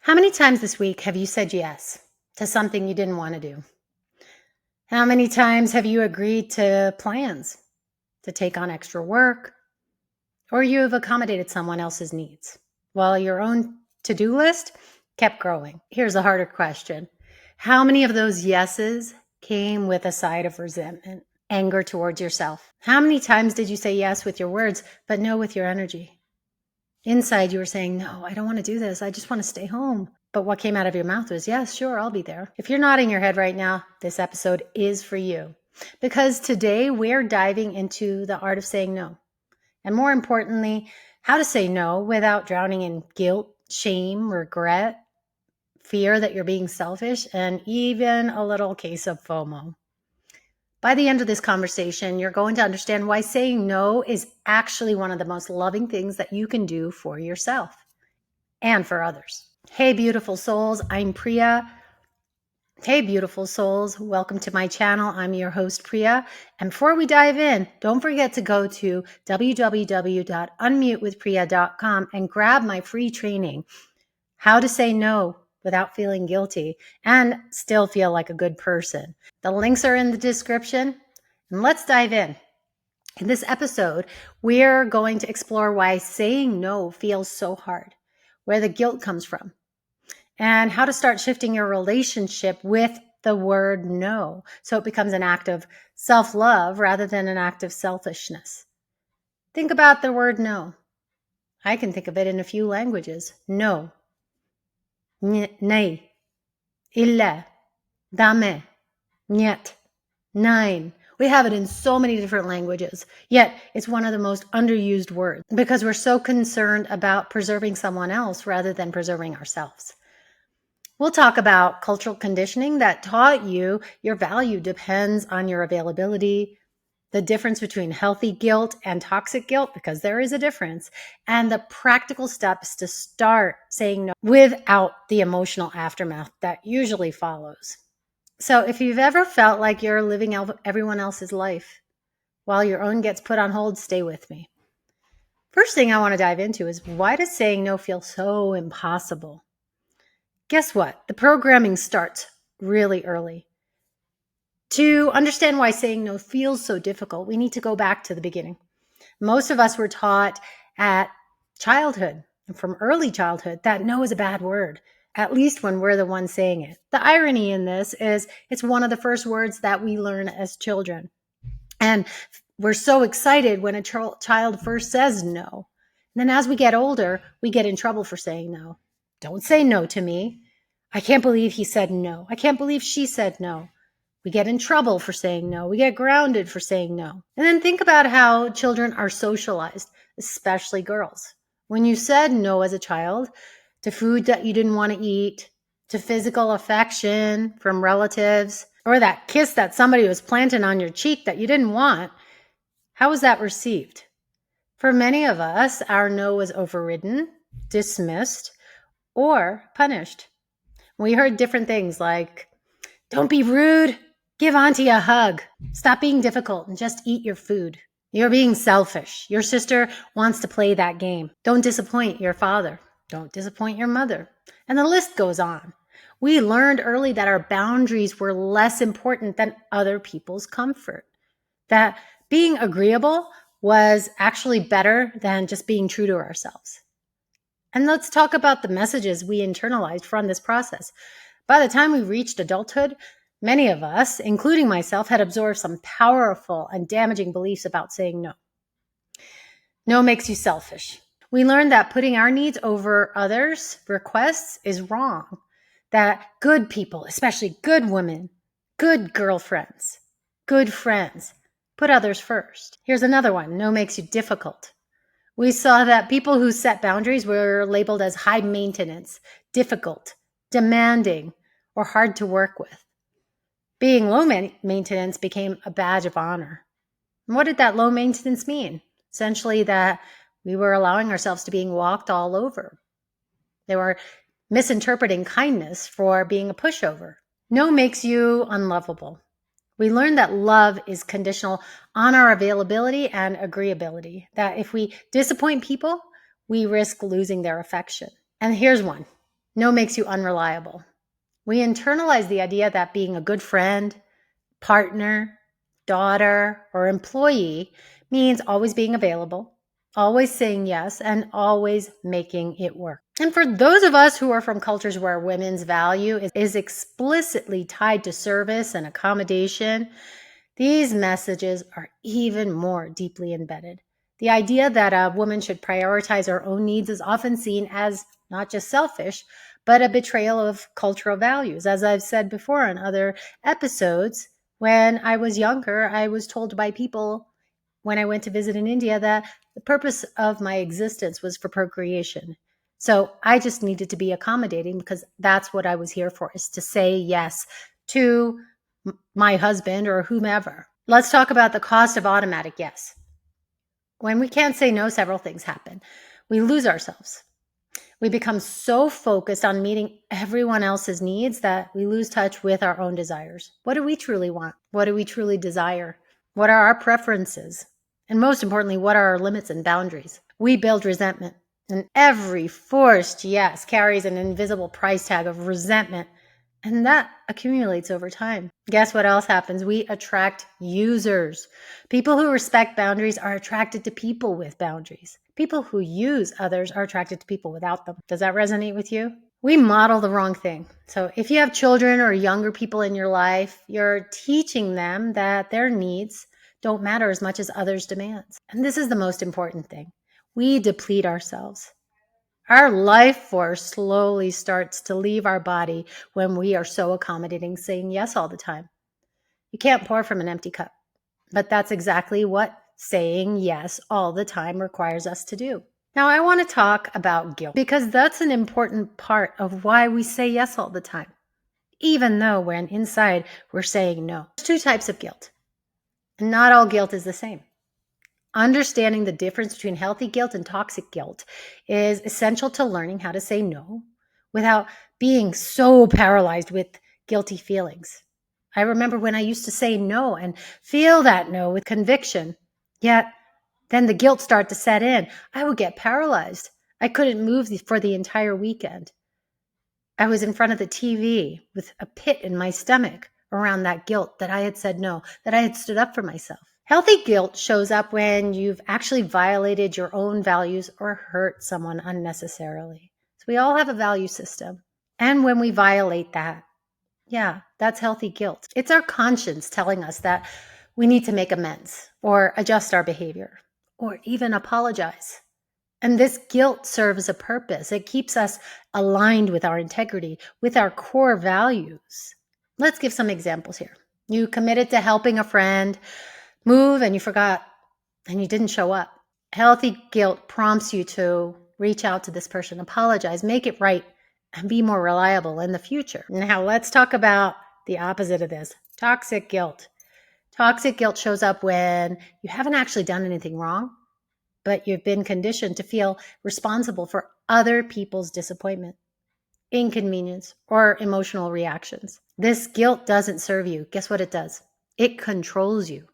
How many times this week have you said yes to something you didn't want to do? How many times have you agreed to plans to take on extra work, or you have accommodated someone else's needs while your own to-do list kept growing? Here's a harder question. How many of those yeses came with a side of resentment, anger towards yourself? How many times did you say yes with your words, but no with your energy? Inside, you were saying, no, I don't want to do this. I just want to stay home. But what came out of your mouth was, yes, sure, I'll be there. If you're nodding your head right now, this episode is for you. Because today we're diving into the art of saying no. And more importantly, how to say no without drowning in guilt, shame, regret, fear that you're being selfish, and even a little case of FOMO. By the end of this conversation, you're going to understand why saying no is actually one of the most loving things that you can do for yourself and for others. Hey, beautiful souls, I'm Priya. Hey, beautiful souls, welcome to my channel. I'm your host, Priya. And before we dive in, don't forget to go to www.unmutewithpriya.com and grab my free training, How to Say No Without Feeling Guilty and Still Feel Like a Good Person. The links are in the description, and let's dive in. In this episode, we're going to explore why saying no feels so hard, where the guilt comes from, and how to start shifting your relationship with the word no so it becomes an act of self-love rather than an act of selfishness. Think about the word no. I can think of it in a few languages. No. Nej. Ille. Dame. Niet. Nein. We have it in so many different languages, yet it's one of the most underused words because we're so concerned about preserving someone else rather than preserving ourselves. We'll talk about cultural conditioning that taught you your value depends on your availability, the difference between healthy guilt and toxic guilt, because there is a difference, and the practical steps to start saying no without the emotional aftermath that usually follows. So if you've ever felt like you're living everyone else's life while your own gets put on hold, stay with me. First thing I want to dive into is, why does saying no feel so impossible? Guess what? The programming starts really early. To understand why saying no feels so difficult, we need to go back to the beginning. Most of us were taught at childhood, and from early childhood, that no is a bad word, at least when we're the ones saying it. The irony in this is it's one of the first words that we learn as children. And we're so excited when a child first says no. And then as we get older, we get in trouble for saying no. Don't say no to me. I can't believe he said no. I can't believe she said no. We get in trouble for saying no. We get grounded for saying no. And then think about how children are socialized, especially girls. When you said no as a child to food that you didn't want to eat, to physical affection from relatives, or that kiss that somebody was planting on your cheek that you didn't want, how was that received? For many of us, our no was overridden, dismissed, or punished. We heard different things like, don't be rude, give auntie a hug, stop being difficult and just eat your food. You're being selfish. Your sister wants to play that game. Don't disappoint your father. Don't disappoint your mother. And the list goes on. We learned early that our boundaries were less important than other people's comfort. That being agreeable was actually better than just being true to ourselves. And let's talk about the messages we internalized from this process. By the time we reached adulthood, many of us, including myself, had absorbed some powerful and damaging beliefs about saying no. No makes you selfish. We learned that putting our needs over others' requests is wrong. That good people, especially good women, good girlfriends, good friends, put others first. Here's another one. No makes you difficult. We saw that people who set boundaries were labeled as high maintenance, difficult, demanding, or hard to work with. Being low maintenance became a badge of honor. And what did that low maintenance mean? Essentially that we were allowing ourselves to being walked all over. They were misinterpreting kindness for being a pushover. No makes you unlovable. We learned that love is conditional on our availability and agreeability, that if we disappoint people, we risk losing their affection. And here's one. No makes you unreliable. We internalize the idea that being a good friend, partner, daughter, or employee means always being available, always saying yes, and always making it work. And for those of us who are from cultures where women's value is explicitly tied to service and accommodation, these messages are even more deeply embedded. The idea that a woman should prioritize her own needs is often seen as not just selfish, but a betrayal of cultural values. As I've said before in other episodes, when I was younger, I was told by people when I went to visit in India that the purpose of my existence was for procreation. So I just needed to be accommodating because that's what I was here for, is to say yes to my husband or whomever. Let's talk about the cost of automatic yes. When we can't say no, several things happen. We lose ourselves. We become so focused on meeting everyone else's needs that we lose touch with our own desires. What do we truly want? What do we truly desire? What are our preferences? And most importantly, what are our limits and boundaries? We build resentment, and every forced yes carries an invisible price tag of resentment, and that accumulates over time. Guess what else happens? We attract users. People who respect boundaries are attracted to people with boundaries. People who use others are attracted to people without them. Does that resonate with you? We model the wrong thing. So if you have children or younger people in your life, you're teaching them that their needs don't matter as much as others' demands. And this is the most important thing. We deplete ourselves. Our life force slowly starts to leave our body when we are so accommodating, saying yes all the time. You can't pour from an empty cup, but that's exactly what saying yes all the time requires us to do. Now, I want to talk about guilt because that's an important part of why we say yes all the time, even though when inside we're saying no. There's two types of guilt, and not all guilt is the same. Understanding the difference between healthy guilt and toxic guilt is essential to learning how to say no without being so paralyzed with guilty feelings. I remember when I used to say no and feel that no with conviction, yet then the guilt started to set in. I would get paralyzed. I couldn't move for the entire weekend. I was in front of the TV with a pit in my stomach around that guilt that I had said no, that I had stood up for myself. Healthy guilt shows up when you've actually violated your own values or hurt someone unnecessarily. So we all have a value system. And when we violate that, yeah, that's healthy guilt. It's our conscience telling us that we need to make amends or adjust our behavior or even apologize. And this guilt serves a purpose. It keeps us aligned with our integrity, with our core values. Let's give some examples here. You committed to helping a friend move and you forgot and you didn't show up. Healthy guilt prompts you to reach out to this person, apologize, make it right, and be more reliable in the future. Now, let's talk about the opposite of this, toxic guilt. Toxic guilt shows up when you haven't actually done anything wrong, but you've been conditioned to feel responsible for other people's disappointment, inconvenience, or emotional reactions. This guilt doesn't serve you. Guess what it does? It controls you.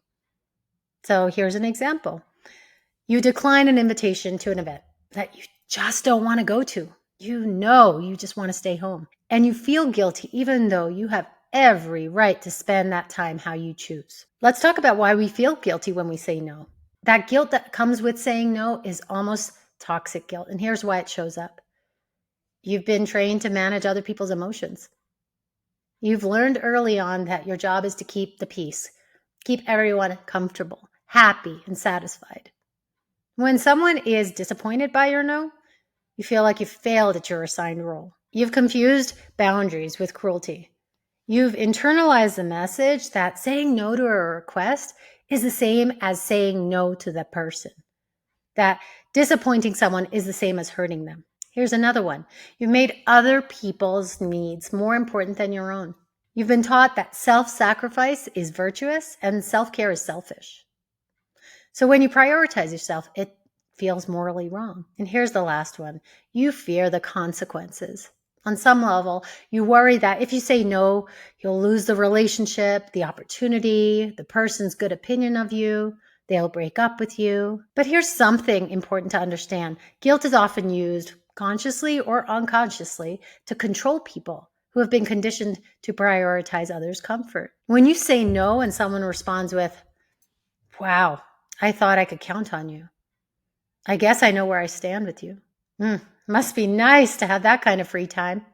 So here's an example. You decline an invitation to an event that you just don't want to go to. You know you just want to stay home. And you feel guilty even though you have every right to spend that time how you choose. Let's talk about why we feel guilty when we say no. That guilt that comes with saying no is almost toxic guilt. And here's why it shows up. You've been trained to manage other people's emotions. You've learned early on that your job is to keep the peace, keep everyone comfortable, happy, and satisfied. When someone is disappointed by your no, you feel like you've failed at your assigned role. You've confused boundaries with cruelty. You've internalized the message that saying no to a request is the same as saying no to the person. That disappointing someone is the same as hurting them. Here's another one. You've made other people's needs more important than your own. You've been taught that self-sacrifice is virtuous and self-care is selfish. So when you prioritize yourself, it feels morally wrong. And here's the last one. You fear the consequences. On some level, you worry that if you say no, you'll lose the relationship, the opportunity, the person's good opinion of you. They'll break up with you. But here's something important to understand. Guilt is often used consciously or unconsciously, to control people who have been conditioned to prioritize others' comfort. When you say no and someone responds with, wow, I thought I could count on you. I guess I know where I stand with you. Must be nice to have that kind of free time.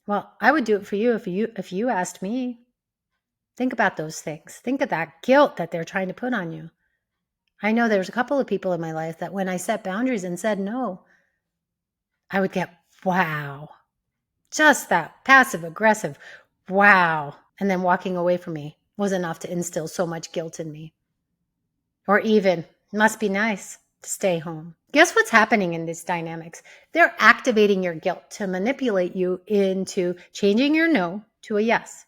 Well, I would do it for you if you asked me. Think about those things. Think of that guilt that they're trying to put on you. I know there's a couple of people in my life that when I set boundaries and said no, I would get, wow, just that passive aggressive, wow. And then walking away from me was enough to instill so much guilt in me. Or even, must be nice to stay home. Guess what's happening in these dynamics? They're activating your guilt to manipulate you into changing your no to a yes.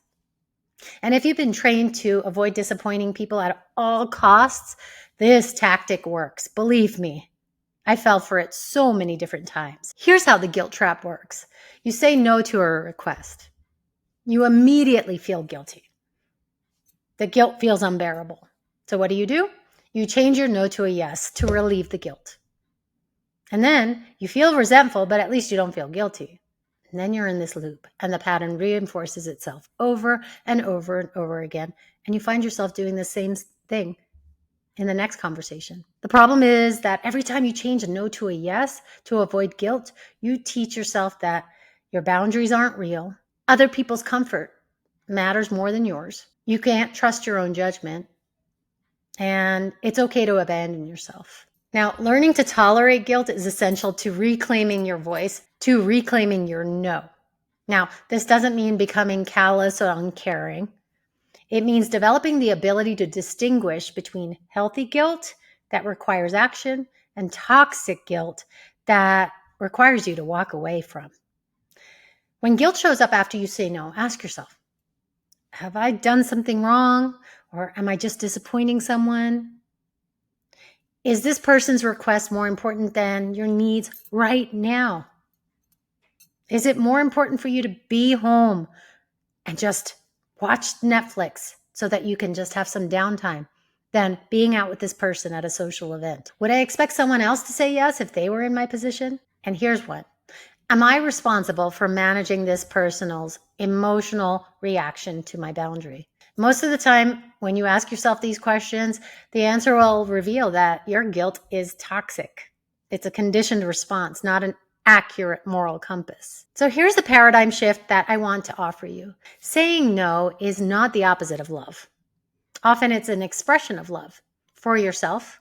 And if you've been trained to avoid disappointing people at all costs, this tactic works. Believe me, I fell for it so many different times. Here's how the guilt trap works. You say no to a request. You immediately feel guilty. The guilt feels unbearable. So what do? You change your no to a yes to relieve the guilt. And then you feel resentful, but at least you don't feel guilty. And then you're in this loop, and the pattern reinforces itself over and over and over again. And you find yourself doing the same thing in the next conversation. The problem is that every time you change a no to a yes to avoid guilt, you teach yourself that your boundaries aren't real. Other people's comfort matters more than yours. You can't trust your own judgment. And it's okay to abandon yourself. Now, learning to tolerate guilt is essential to reclaiming your voice, to reclaiming your no. Now, this doesn't mean becoming callous or uncaring. It means developing the ability to distinguish between healthy guilt that requires action and toxic guilt that requires you to walk away from. When guilt shows up after you say no, ask yourself, have I done something wrong? Or am I just disappointing someone? Is this person's request more important than your needs right now? Is it more important for you to be home and just watch Netflix so that you can just have some downtime than being out with this person at a social event? Would I expect someone else to say yes if they were in my position? And here's what. Am I responsible for managing this person's emotional reaction to my boundary? Most of the time, when you ask yourself these questions, the answer will reveal that your guilt is toxic. It's a conditioned response, not an accurate moral compass. So here's the paradigm shift that I want to offer you. Saying no is not the opposite of love. Often it's an expression of love for yourself,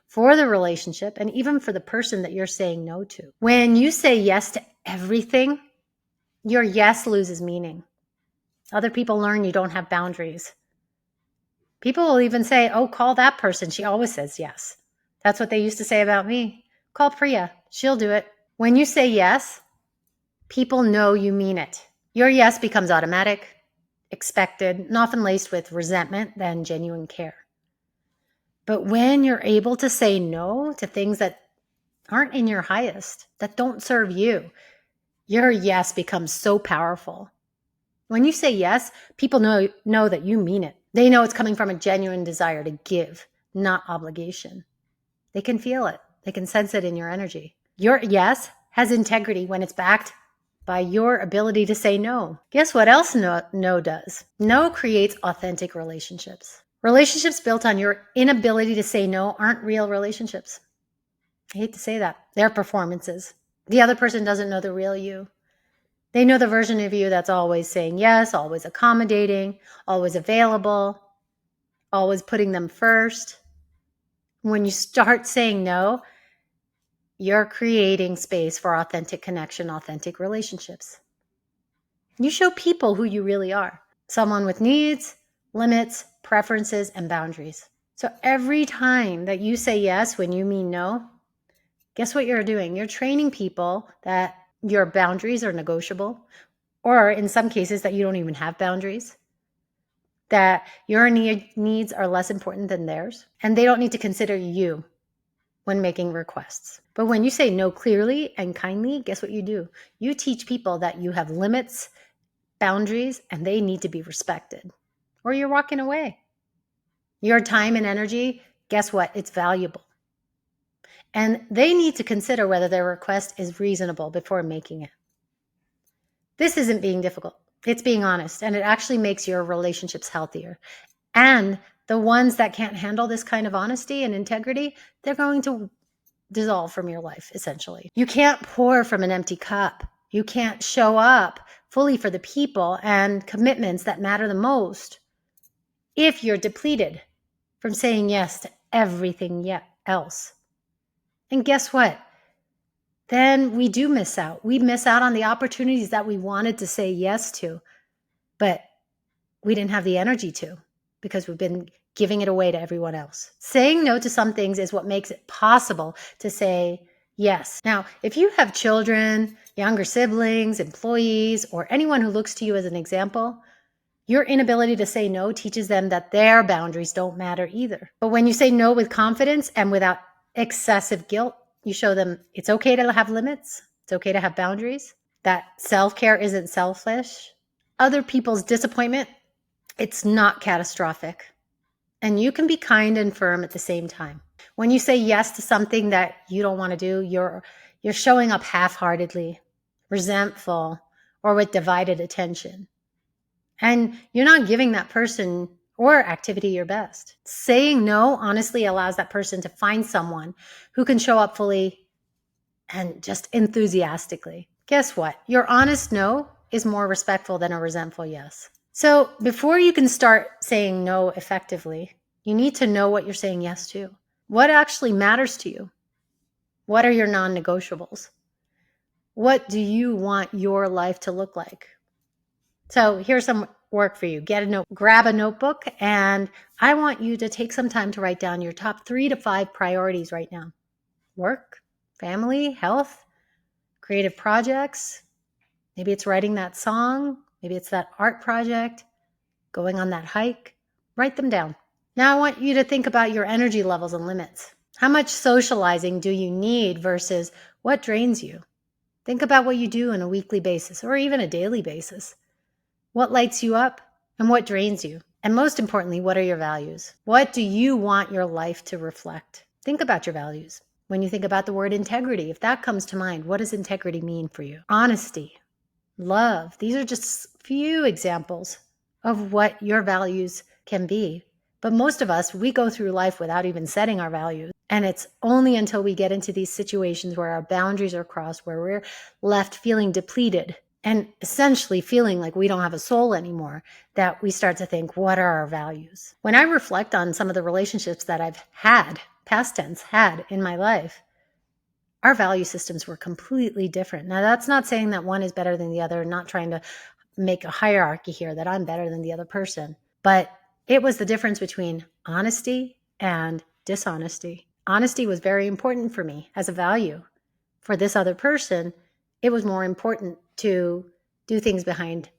for the relationship, and even for the person that you're saying no to. When you say yes to everything, your yes loses meaning. Other people learn you don't have boundaries. People will even say, oh, call that person. She always says yes. That's what they used to say about me. Call Priya. She'll do it. When you say yes, people know you mean it. Your yes becomes automatic, expected, and often laced with resentment than genuine care. But when you're able to say no to things that aren't in your highest, that don't serve you, your yes becomes so powerful. When you say yes, people know that you mean it. They know it's coming from a genuine desire to give, not obligation. They can feel it. They can sense it in your energy. Your yes has integrity when it's backed by your ability to say no. Guess what else no does? No creates authentic relationships. Relationships built on your inability to say no aren't real relationships. I hate to say that. They're performances. The other person doesn't know the real you. They know the version of you that's always saying yes, always accommodating, always available, always putting them first. When you start saying no, you're creating space for authentic connection, authentic relationships. You show people who you really are. Someone with needs, limits, preferences, and boundaries. So every time that you say yes when you mean no, guess what you're doing? You're training people that your boundaries are negotiable, or in some cases that you don't even have boundaries, that your needs are less important than theirs, and they don't need to consider you when making requests. But when you say no clearly and kindly, guess what you do? You teach people that you have limits, boundaries, and they need to be respected, or you're walking away. Your time and energy, guess what? It's valuable. and they need to consider whether their request is reasonable before making it. This isn't being difficult. It's being honest, and it actually makes your relationships healthier. And the ones that can't handle this kind of honesty and integrity, they're going to dissolve from your life, essentially. You can't pour from an empty cup. You can't show up fully for the people and commitments that matter the most if you're depleted from saying yes to everything else. And guess what? Then we do miss out. We miss out on the opportunities that we wanted to say yes to, but we didn't have the energy to because we've been giving it away to everyone else. Saying no to some things is what makes it possible to say yes. Now, if you have children, younger siblings, employees, or anyone who looks to you as an example, your inability to say no teaches them that their boundaries don't matter either. But when you say no with confidence and without excessive guilt, you show them it's okay to have limits. It's okay to have boundaries. That self-care isn't selfish. Other people's disappointment, it's not catastrophic. And you can be kind and firm at the same time. When you say yes to something that you don't want to do, you're showing up half-heartedly, resentful, or with divided attention. And you're not giving that person or activity your best. Saying no honestly allows that person to find someone who can show up fully and just enthusiastically. Guess what? Your honest no is more respectful than a resentful yes. So before you can start saying no effectively, you need to know what you're saying yes to. What actually matters to you? What are your non-negotiables? What do you want your life to look like? So here's some work for you. Grab a notebook, and I want you to take some time to write down your top 3 to 5 priorities right now. Work, family, health, creative projects. Maybe it's writing that song. Maybe it's that art project, going on that hike. Write them down. Now I want you to think about your energy levels and limits. How much socializing do you need versus what drains you? Think about what you do on a weekly basis or even a daily basis. What lights you up and what drains you? And most importantly, what are your values? What do you want your life to reflect? Think about your values. When you think about the word integrity, if that comes to mind, what does integrity mean for you? Honesty, love. These are just few examples of what your values can be. But most of us, we go through life without even setting our values. And it's only until we get into these situations where our boundaries are crossed, where we're left feeling depleted and essentially feeling like we don't have a soul anymore, that we start to think, what are our values? When I reflect on some of the relationships that I've had, past tense, had in my life, our value systems were completely different. Now, that's not saying that one is better than the other, not trying to make a hierarchy here that I'm better than the other person. But it was the difference between honesty and dishonesty. Honesty was very important for me as a value. For this other person, it was more important to do things behind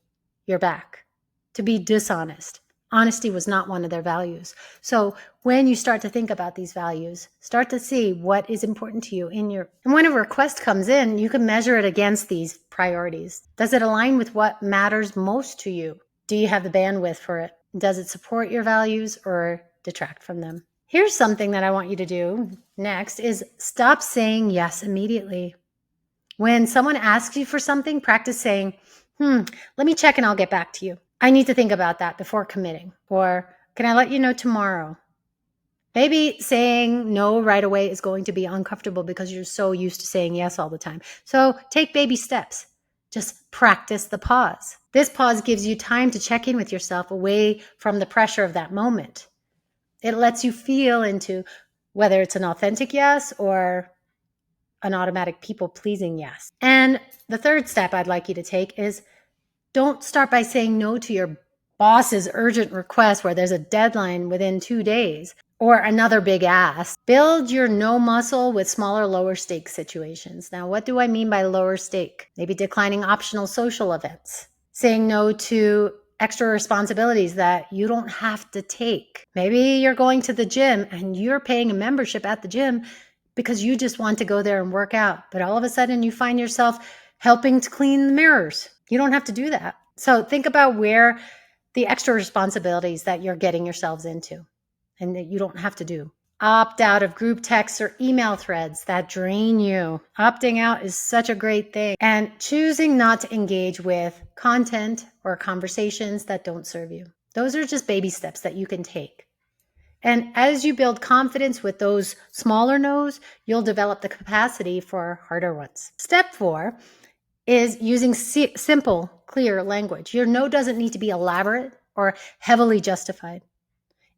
your back, to be dishonest. Honesty was not one of their values. So when you start to think about these values, start to see what is important to you and when a request comes in, you can measure it against these priorities. Does it align with what matters most to you? Do you have the bandwidth for it? Does it support your values or detract from them? Here's something that I want you to do next is stop saying yes immediately. When someone asks you for something, practice saying, let me check and I'll get back to you. I need to think about that before committing. Or can I let you know tomorrow? Maybe saying no right away is going to be uncomfortable because you're so used to saying yes all the time. So take baby steps. Just practice the pause. This pause gives you time to check in with yourself away from the pressure of that moment. It lets you feel into whether it's an authentic yes or an automatic people-pleasing yes. And the third step I'd like you to take is don't start by saying no to your boss's urgent request where there's a deadline within 2 days or another big ask. Build your no muscle with smaller, lower stake situations. Now, what do I mean by lower stake? Maybe declining optional social events, saying no to extra responsibilities that you don't have to take. Maybe you're going to the gym and you're paying a membership at the gym because you just want to go there and work out. But all of a sudden you find yourself helping to clean the mirrors. You don't have to do that. So think about where the extra responsibilities that you're getting yourselves into and that you don't have to do. Opt out of group texts or email threads that drain you. Opting out is such a great thing. And choosing not to engage with content or conversations that don't serve you. Those are just baby steps that you can take. And as you build confidence with those smaller no's, you'll develop the capacity for harder ones. Step 4 is using simple, clear language. Your no doesn't need to be elaborate or heavily justified.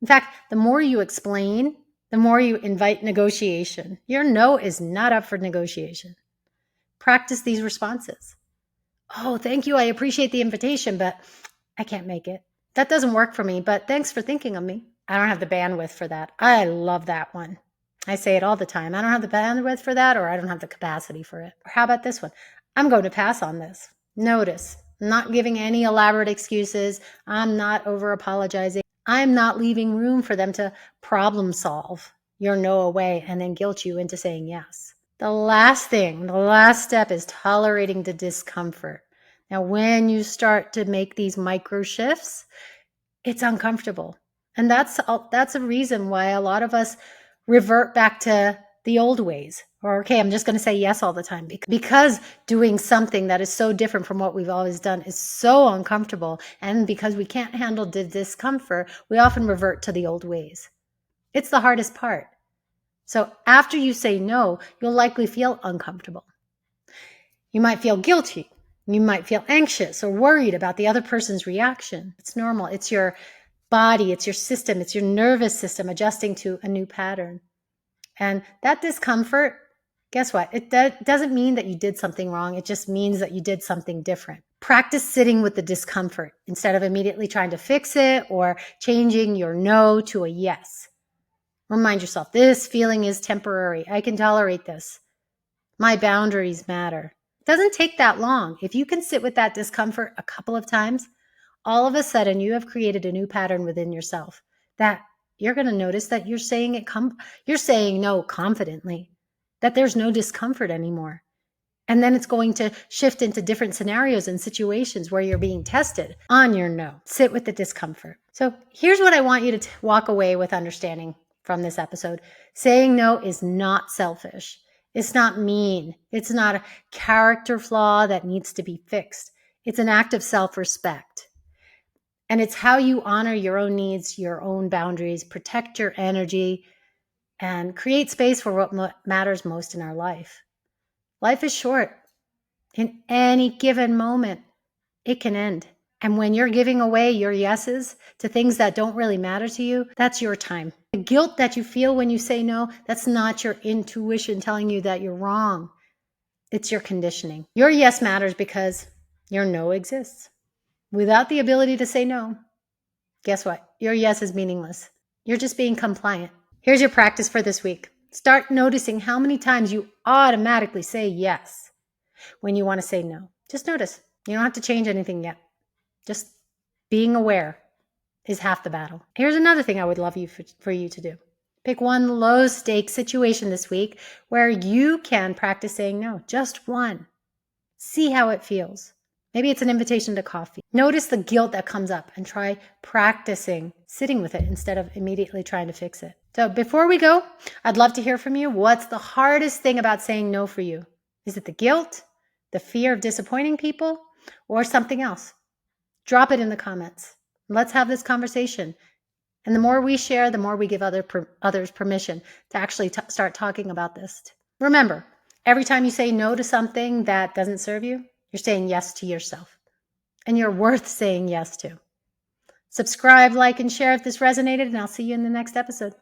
In fact, the more you explain, the more you invite negotiation. Your no is not up for negotiation. Practice these responses. Oh, thank you. I appreciate the invitation, but I can't make it. That doesn't work for me, but thanks for thinking of me. I don't have the bandwidth for that. I love that one. I say it all the time. I don't have the bandwidth for that, or I don't have the capacity for it. Or how about this one? I'm going to pass on this. Notice, I'm not giving any elaborate excuses. I'm not over apologizing. I'm not leaving room for them to problem solve your no away and then guilt you into saying yes. The last step is tolerating the discomfort. Now, when you start to make these micro shifts, it's uncomfortable. And that's a reason why a lot of us revert back to the old ways. Or, okay, I'm just going to say yes all the time. Because doing something that is so different from what we've always done is so uncomfortable. And because we can't handle the discomfort, we often revert to the old ways. It's the hardest part. So after you say no, you'll likely feel uncomfortable. You might feel guilty. You might feel anxious or worried about the other person's reaction. It's normal. It's your body, it's your system, it's your nervous system adjusting to a new pattern. And that discomfort, guess what? It doesn't mean that you did something wrong. It just means that you did something different. Practice sitting with the discomfort instead of immediately trying to fix it or changing your no to a yes. Remind yourself, this feeling is temporary. I can tolerate this. My boundaries matter. It doesn't take that long. If you can sit with that discomfort a couple of times, all of a sudden you have created a new pattern within yourself that you're going to notice that you're saying no confidently, that there's no discomfort anymore. And then it's going to shift into different scenarios and situations where you're being tested on your no. Sit with the discomfort. So here's what I want you to walk away with understanding from this episode. Saying no is not selfish. It's not mean. It's not a character flaw that needs to be fixed. It's an act of self-respect. And it's how you honor your own needs, your own boundaries, protect your energy, and create space for what matters most in our life. Life is short. In any given moment, it can end. And when you're giving away your yeses to things that don't really matter to you, that's your time. The guilt that you feel when you say no, that's not your intuition telling you that you're wrong. It's your conditioning. Your yes matters because your no exists. Without the ability to say no, guess what? Your yes is meaningless. You're just being compliant. Here's your practice for this week. Start noticing how many times you automatically say yes when you want to say no. Just notice. You don't have to change anything yet. Just being aware is half the battle. Here's another thing I would love for you to do. Pick one low-stakes situation this week where you can practice saying no. Just one. See how it feels. Maybe it's an invitation to coffee. Notice the guilt that comes up and try practicing sitting with it instead of immediately trying to fix it. So before we go, I'd love to hear from you. What's the hardest thing about saying no for you? Is it the guilt, the fear of disappointing people, or something else? Drop it in the comments. Let's have this conversation. And the more we share, the more we give others permission to actually start talking about this. Remember, every time you say no to something that doesn't serve you, you're saying yes to yourself. And you're worth saying yes to. Subscribe, like, and share if this resonated, and I'll see you in the next episode.